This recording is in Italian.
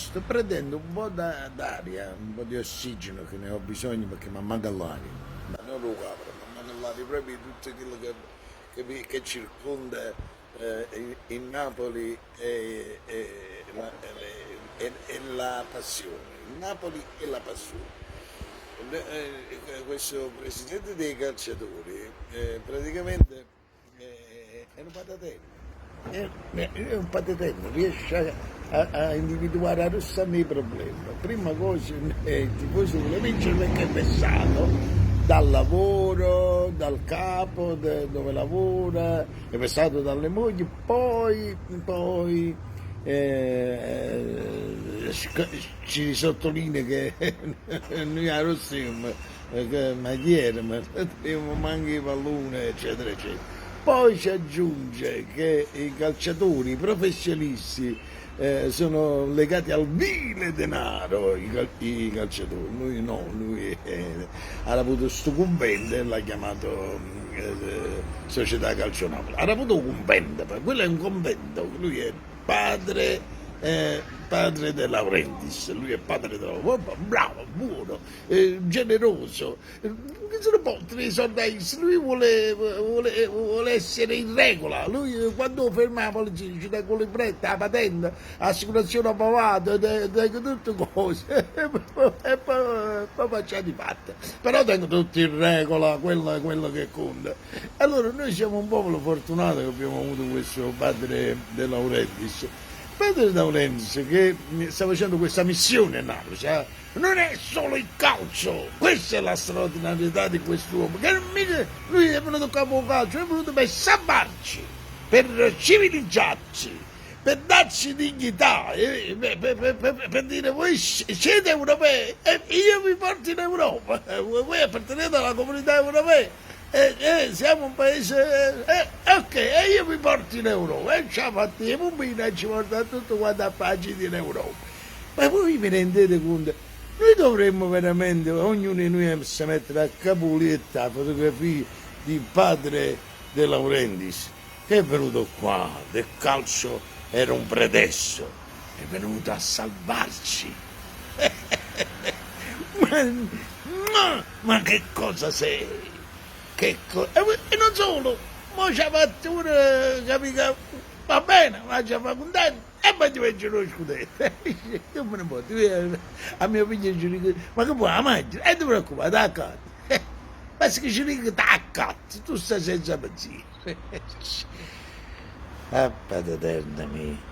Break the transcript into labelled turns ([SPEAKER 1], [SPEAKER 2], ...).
[SPEAKER 1] sto prendendo un po' d'aria, un po' di ossigeno che ne ho bisogno perché mi manca l'aria. Ma non lo capro, mi manca l'aria proprio di tutto quello che circonda in Napoli e la passione. Il Napoli e la passione. Questo presidente dei calciatori praticamente è un patatello. È un patatello, riesce a individuare adesso i problemi. Prima cosa il tifoso vuole vincere perché è vessato dal lavoro, dal capo, dove lavora, è vessato dalle mogli, poi ci sottolinea che noi a Rossium, ma ieri, ma manca i palloni, eccetera, eccetera. Poi si aggiunge che i calciatori professionisti sono legati al vile denaro, i calciatori. Lui no, lui ha avuto questo convento e l'ha chiamato Società Calcio Napoli. Ha avuto un convento, quello è un convento, lui è padre De Laurentiis, lui è padre De Laurentiis, bravo, buono, generoso, che se ne può i soldi, lui vuole essere in regola, lui quando ferma la polizia ci dà con le librette, la patente, assicurazione privata, tutte cose, e poi facciamo di fatte, però tengo tutto in regola, quello che conta. Allora noi siamo un popolo fortunato che abbiamo avuto questo padre De Laurentiis. Padre Laurentiis che sta facendo questa missione a Napoli, non è solo il calcio, questa è la straordinarietà di quest'uomo, che lui è venuto capo calcio, è venuto per salvarci, per civilizzarci, per darci dignità, per dire voi siete europei e io vi porto in Europa, voi appartenete alla comunità europea. Siamo un paese ok, e io vi porto in Europa e ci ha fatto i pumpini e ci porta tutto quanto a pagine in Europa. Ma voi vi rendete conto? Noi dovremmo veramente, ognuno di noi si mettere a capolietta la fotografia di padre De Laurentiis che è venuto qua, del calcio era un pretesto, è venuto a salvarci. ma che cosa sei? E non solo, ma ci ha fatto una, capito? Va bene, ma ci fa contento e poi ti vengono lo scudetto. Io me ne posso, a mio figlio ci dico, ma che vuoi, la mangi? E ti preoccupare, t'accatti. Basta che ci dico, t'accatti, tu stai senza pensiero. Ah, padre eterno mio.